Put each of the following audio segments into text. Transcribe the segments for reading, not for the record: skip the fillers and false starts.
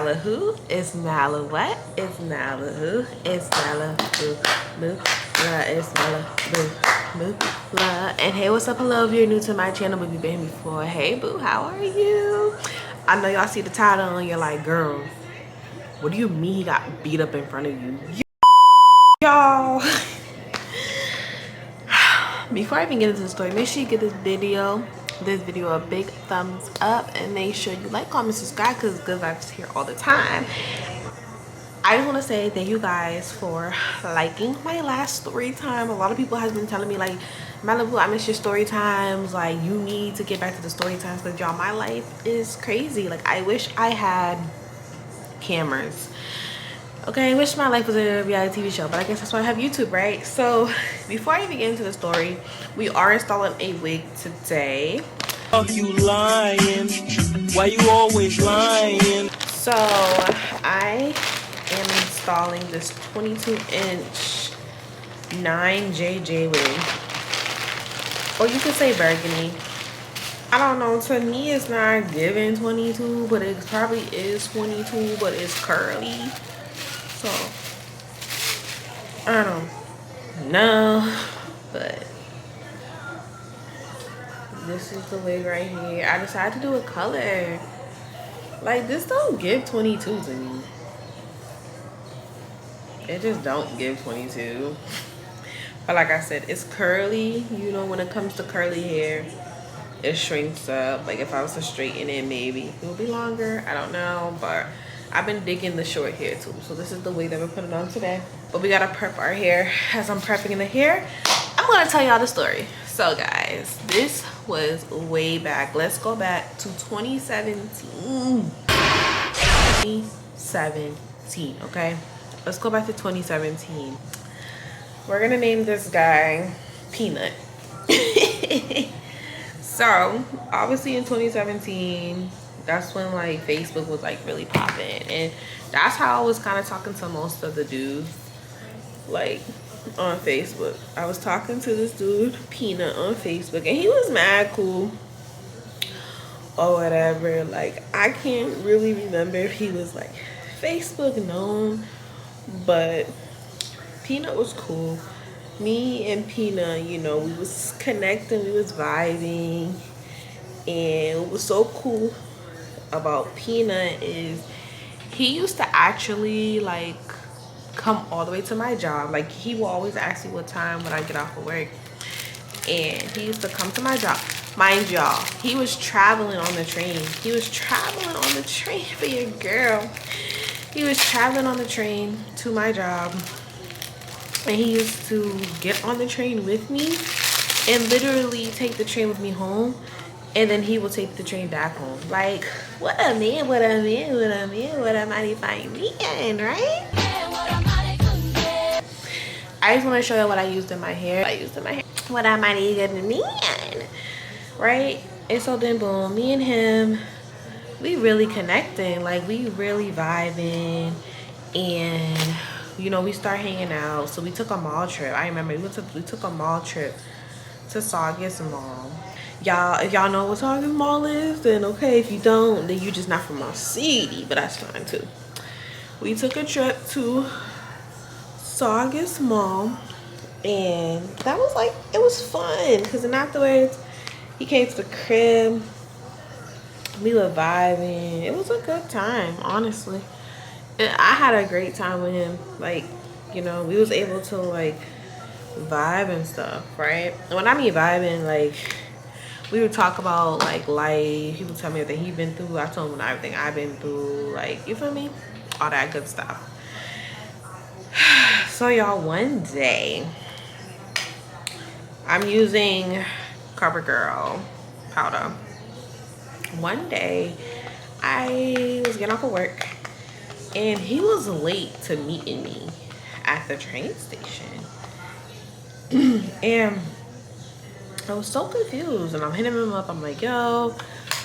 Malibu. It's Malibu. What? It's Malibu. It's Malibu. It's Malibu. And hey, what's up? Hello, if you're new to my channel, but you've been here before. Hey, boo, how are you? I know y'all see the title and you're like, girl, what do you mean he got beat up in front of you? Y'all. Before I even get into the story, make sure you give this video a big thumbs up and make sure you like, comment, subscribe, because good vibes here all the time. I just want to say thank you guys for liking my last story time. A lot of people has been telling me like, Malibu, I miss your story times, like you need to get back to the story times, because y'all, my life is crazy. Like I wish I had cameras. Okay, I wish my life was a reality TV show, but I guess that's why I have YouTube, right? So before I even get into the story, we are installing a wig today. Fuck you lying. Why you always lying? So I am installing this 22-inch 9JJ wig. Or you could say burgundy. I don't know, to me it's not giving 22, but it probably is 22, but it's curly. So I don't know, but this is the wig right here. I decided to do a color. Like this don't give 22 to me. It just don't give 22. But like I said, it's curly. You know, when it comes to curly hair, it shrinks up. Like if I was to straighten it, maybe it would be longer. I don't know, but I've been digging the short hair too. So this is the wig that we're putting on today. But we gotta prep our hair. As I'm prepping the hair, I'm gonna tell y'all the story. So guys, this was way back. Let's go back to 2017. 2017, okay? Let's go back to 2017. We're gonna name this guy Peanut. So obviously in 2017, that's when like Facebook was like really popping, and that's how I was kind of talking to most of the dudes like on Facebook. I was talking to this dude Peanut on Facebook, and he was mad cool or whatever. Like I can't really remember if he was like Facebook known, but Peanut was cool. Me and Peanut, you know, we was connecting, we was vibing, and what was so cool about Peanut is he used to actually like come all the way to my job. Like he will always ask me what time when I get off of work, and he used to come to my job. Mind y'all, he was traveling on the train. He was traveling on the train for your girl. He was traveling on the train to my job, and he used to get on the train with me and literally take the train with me home, and then he will take the train back home. Like, what a man, what a man, what a man, what a mighty fine man, right? I just want to show you what I used in my hair. What a mighty good man, right? And so then boom, me and him, we really connecting. Like we really vibing, and you know, we start hanging out. So we took a mall trip. I remember we took a mall trip to Saugus Mall. Y'all, if y'all know what Saugus Mall is, then okay. If you don't, then you just not from our city, but that's fine too. We took a trip to Saugus Mall, and that was like, it was fun, because then afterwards he came to the crib. We were vibing. It was a good time, honestly. And I had a great time with him. Like, you know, we was able to like vibe and stuff, right? And when I mean vibing, like we would talk about like life. He would tell me everything he'd been through. I told him everything I've been through. Like, you feel me? All that good stuff. So y'all, one day I'm using CoverGirl powder. One day I was getting off of work, and he was late to meeting me at the train station. And I was so confused, and I'm hitting him up. I'm like, yo,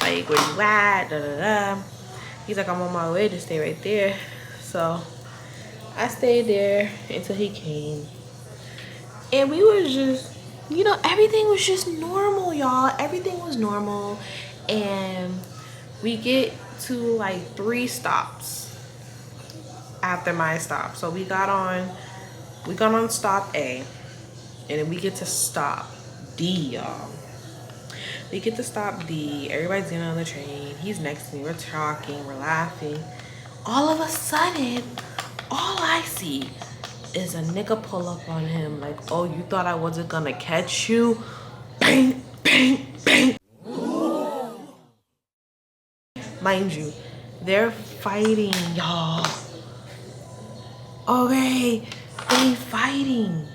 like, where you at? Da, da, da. He's like, I'm on my way, to stay right there. So I stayed there until he came. And we was just, you know, everything was just normal, y'all. Everything was normal. And we get to like 3 stops. after my stop. So we got on stop A, and then we get to stop D, y'all. We get to stop D. Everybody's getting on the train. He's next to me. We're talking. We're laughing. All of a sudden, all I see is a nigga pull up on him like, oh, you thought I wasn't gonna catch you? Bang, bang, bang. Mind you, they're fighting, y'all. Okay, they fighting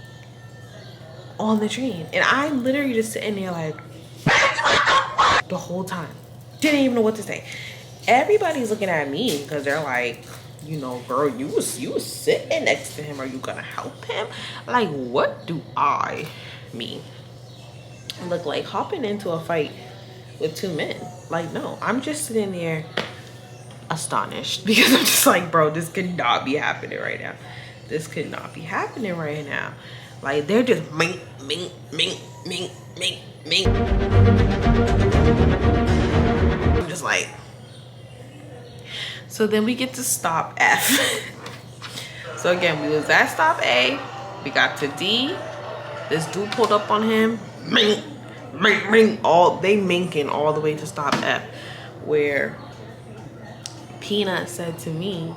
on the train. And I'm literally just sitting there like the whole time. Didn't even know what to say. Everybody's looking at me because they're like, you know, girl, you was sitting next to him. Are you gonna help him? Like, what do I mean? Look like hopping into a fight with two men? Like, no, I'm just sitting there astonished because I'm just like, bro, this could not be happening right now. This could not be happening right now. Like, they're just mink, mink, mink, mink, mink, mink. I'm just like. So then we get to stop F. So again, we was at stop A. We got to D. This dude pulled up on him. Mink, mink, mink. They minking all the way to stop F. Where Peanut said to me,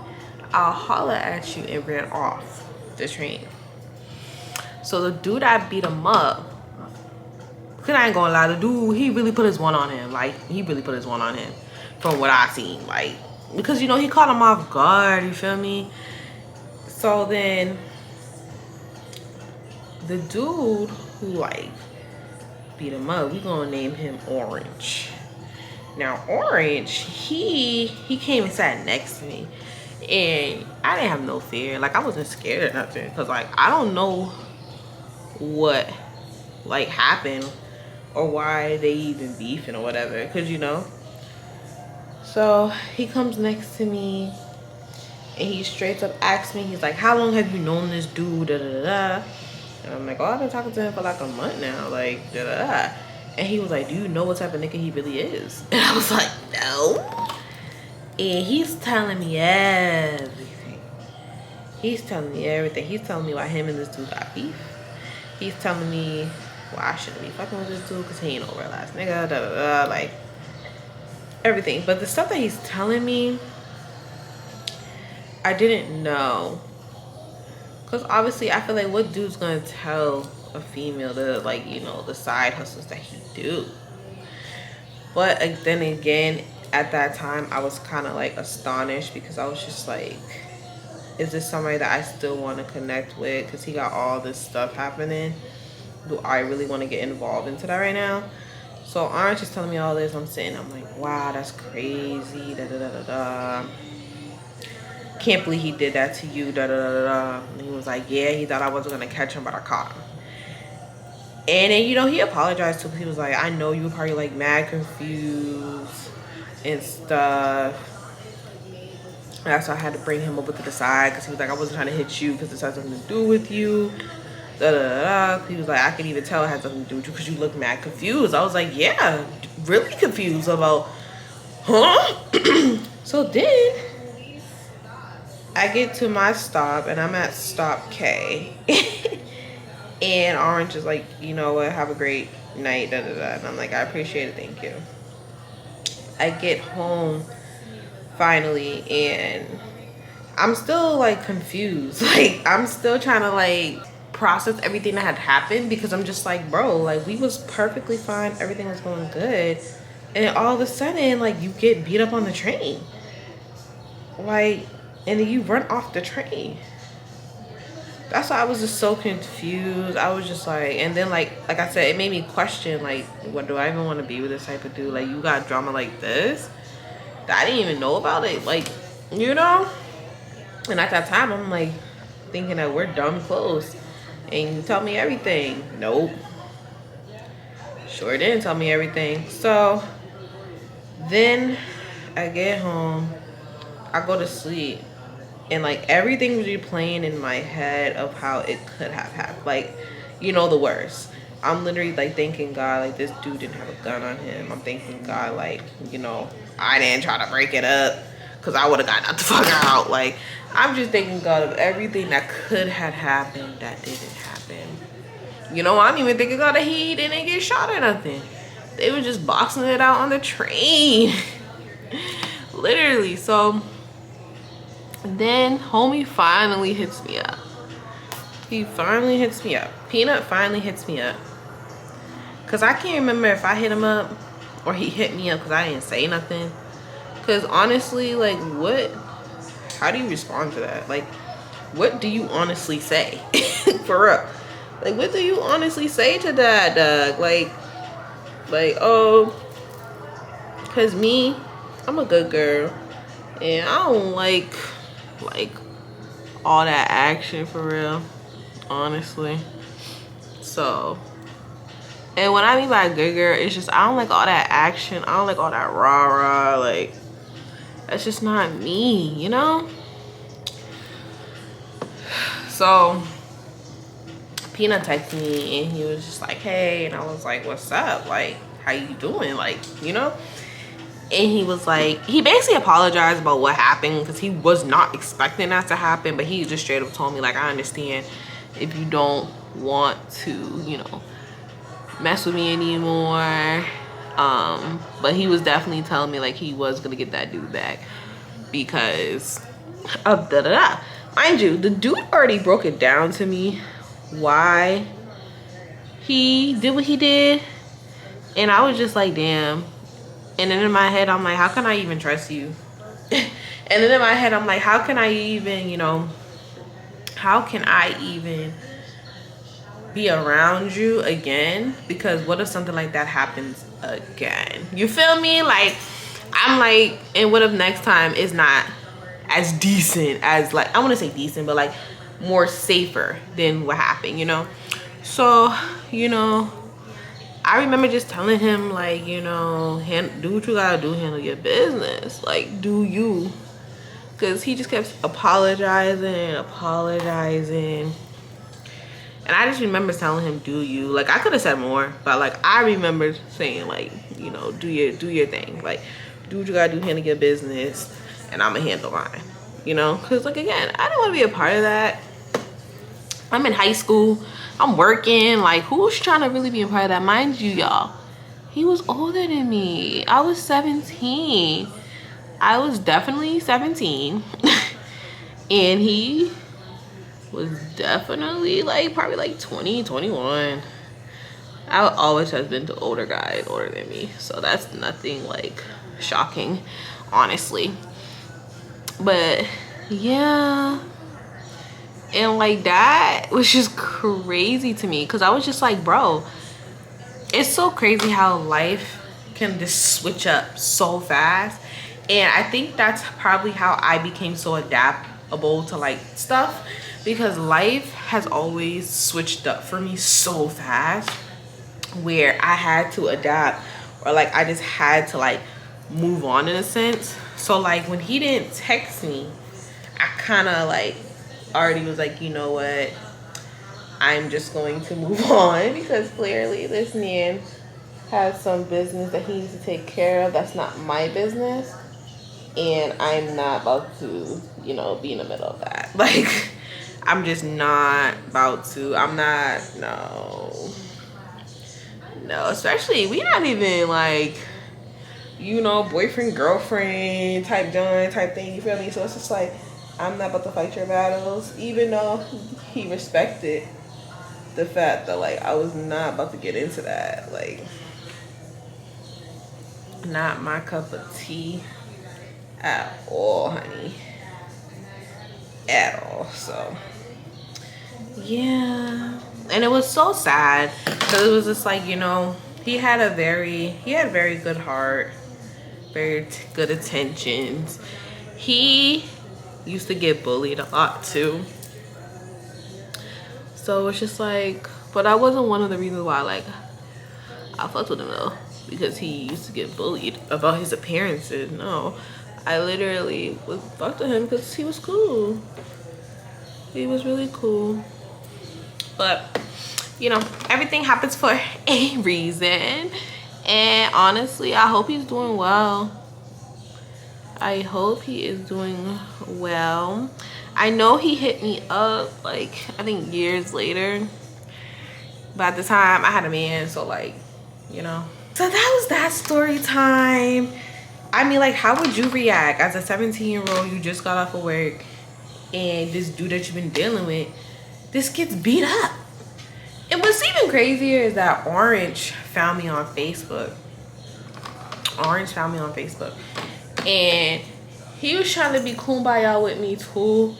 I'll holler at you, and ran off the train. So the dude that beat him up, cause I ain't gonna lie, the dude, he really put his one on him. Like, he really put his one on him from what I seen. Like, because, you know, he caught him off guard, you feel me? So then the dude who, like, beat him up, we gonna name him Orange. Now, Orange, he came and sat next to me. And I didn't have no fear. Like, I wasn't scared or nothing. Because, like, I don't know what, like, happened or why they even beefing or whatever. Because, you know. So, he comes next to me. And he straight up asks me, he's like, how long have you known this dude? Da, da, da, da. And I'm like, oh, I've been talking to him for like a month now. Like, da, da, da. And he was like, do you know what type of nigga he really is? And I was like, no. And he's telling me everything. He's telling me everything. He's telling me why him and this dude got beef. He's telling me why I shouldn't be fucking with this dude because he ain't no real ass nigga. Da, da, da, like, everything. But the stuff that he's telling me, I didn't know. Because obviously, I feel like what dude's going to tell a female to, like, you know, the side hustles that he do. But then again, at that time, I was kind of like astonished because I was just like, is this somebody that I still want to connect with? Because he got all this stuff happening. Do I really want to get involved into that right now? So Orange is telling me all this. I'm sitting, I'm like, wow, that's crazy. Da da da da da. Can't believe he did that to you. Da da da da. And he was like, yeah, he thought I wasn't gonna catch him, but I caught him. And then, you know, he apologized too, because he was like, I know you were probably like mad confused and stuff. That's why I had to bring him over to the side, because he was like, I wasn't trying to hit you because this has something to do with you. Da, da, da, da. He was like, I can even tell it has something to do with you because you look mad confused. I was like, yeah, really confused about, huh? So then I get to my stop and I'm at stop K. And Orange is like, you know what, have a great night, da da da. And I'm like, I appreciate it, thank you. I get home finally and I'm still like confused. Like, I'm still trying to like process everything that had happened, because I'm just like, bro, like, we was perfectly fine, everything was going good, and all of a sudden, like, you get beat up on the train, like, and then you run off the train. That's why I was just so confused. I was just like, and then like I said, it made me question, like, what do I even want to be with this type of dude? Like, you got drama like this that I didn't even know about it, like, you know? And at that time, I'm like thinking that we're dumb close, and you tell me everything. Nope, sure didn't tell me everything. So then I get home, I go to sleep, and like everything was replaying in my head of how it could have happened. Like, you know, the worst. I'm literally like thanking God, like, this dude didn't have a gun on him. I'm thanking God, like, you know, I didn't try to break it up. because I would have gotten out the fuck out. Like, I'm just thinking, God, of everything that could have happened that didn't happen. You know, I'm even thinking, God, that he didn't get shot or nothing. They were just boxing it out on the train. Literally. So then homie finally hits me up. He finally hits me up. Peanut finally hits me up. Because I can't remember if I hit him up or he hit me up because I didn't say nothing. Because honestly, like, what? How do you respond to that? Like, what do you honestly say? For real. Like, what do you honestly say to that, Doug? Like, oh, because me, I'm a good girl. And I don't like all that action for real. Honestly. So, and what I mean by good girl, it's just I don't like all that action. I don't like all that rah-rah. Like, that's just not me, you know? So Peanut texted me and he was just like, hey, and I was like, what's up? Like, how you doing? Like, you know? And he was like, he basically apologized about what happened because he was not expecting that to happen, but he just straight up told me, like, I understand if you don't want to, you know, mess with me anymore. But he was definitely telling me, like, he was gonna get that dude back because of da-da-da. Mind you, the dude already broke it down to me why he did what he did, and I was just like, damn. And then in my head, I'm like, how can I even trust you? And then in my head, I'm like, how can I even, you know, how can I even be around you again? Because what if something like that happens again? You feel me? Like, I'm like, and what if next time is not as decent as, like, I want to say decent, but like more safer than what happened, you know? So, you know, I remember just telling him, like, you know, do what you gotta do, handle your business. Like, do you. Because he just kept apologizing. And I just remember telling him, do you. Like, I could have said more, but, like, I remember saying, like, you know, do your thing. Like, do what you gotta do, handle your business, and I'm gonna handle mine. You know? Because, like, again, I don't want to be a part of that. I'm in high school. I'm working. Like, who's trying to really be a part of that? Mind you, y'all, he was older than me. I was 17. I was definitely 17. And he was definitely, like, probably, like, 20, 21. I always has been to older guys older than me. So that's nothing, like, shocking, honestly. But, yeah. And, like, that was just crazy to me because I was just like, bro, it's so crazy how life can just switch up so fast. And I think that's probably how I became so adaptable to, like, stuff, because life has always switched up for me so fast where I had to adapt, or, like, I just had to, like, move on in a sense. So, like, when he didn't text me, I kind of, like, already was like, you know what, I'm just going to move on, because clearly this man has some business that he needs to take care of that's not my business, and I'm not about to, you know, be in the middle of that. Like, I'm just not about to. I'm not, no, especially, we not even, like, you know, boyfriend girlfriend type thing, you feel me? So it's just like, I'm not about to fight your battles, even though he respected the fact that, like, I was not about to get into that. Like, not my cup of tea at all, honey. At all. So, yeah. And it was so sad because it was just like, you know, he had very good heart, very good intentions. He used to get bullied a lot too, so it's just like, but that wasn't one of the reasons why, like, I fucked with him though, because he used to get bullied about his appearances. No, I literally was fucked with him because he was cool. He was really cool. But, you know, everything happens for a reason, and honestly, I hope he's doing well. I hope he is doing well. I know he hit me up like I think years later, but at the time I had a man, so like, you know. So that was that story time. I mean, like, how would you react as a 17-year-old? You just got off of work and this dude that you've been dealing with, this gets beat up. And what's even crazier is that Orange found me on Facebook. And he was trying to be kumbaya with me too.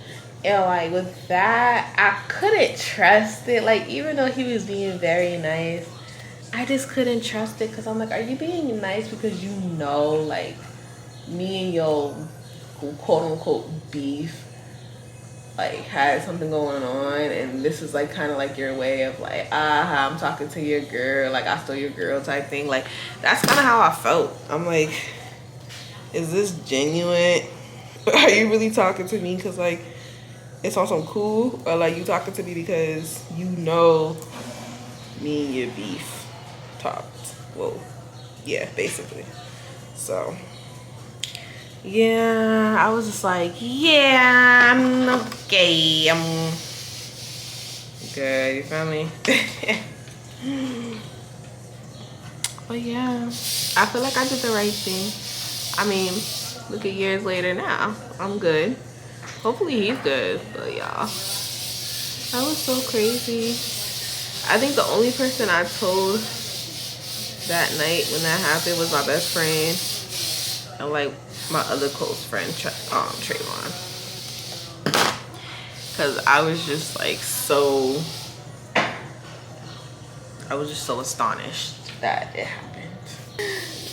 And like with that, I couldn't trust it. Like, even though he was being very nice, I just couldn't trust it, because I'm like, are you being nice because you know, like, me and your quote unquote beef like had something going on, and this is like kind of like your way of like, I'm talking to your girl, like I stole your girl type thing. Like, that's kind of how I felt. I'm like, is this genuine? Are you really talking to me because like it's on some cool, or like you talking to me because you know me and your beef talked? Well, yeah, basically. So yeah, I was just like, yeah, I'm okay, I'm good, you feel me? But yeah, I feel like I did the right thing. I mean, look at years later now, I'm good. Hopefully he's good, but y'all, that was so crazy. I think the only person I told that night when that happened was my best friend and like my other close friend, Trayvon. Cause I was just like so astonished that it happened.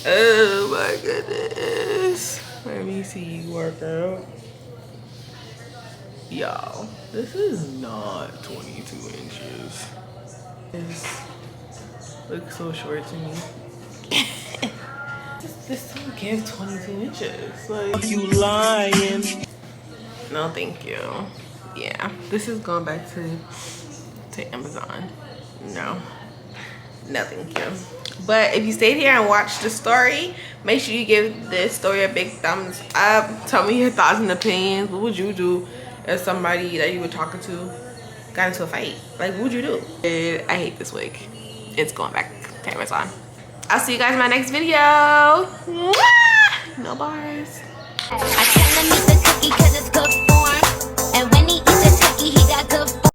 Oh my goodness. Let me see you work out. Y'all, this is not 22 inches. This looks so short to me. This don't give 22 inches. Like, You lying. no, thank you. Yeah, this is going back to Amazon. No, thank you. But if you stayed here and watched the story, make sure you give this story a big thumbs up. Tell me your thoughts and opinions. What would you do if somebody that you were talking to got into a fight? Like, what would you do? I hate this wig. It's going back to Amazon. I'll see you guys in my next video. Mwah! No bars.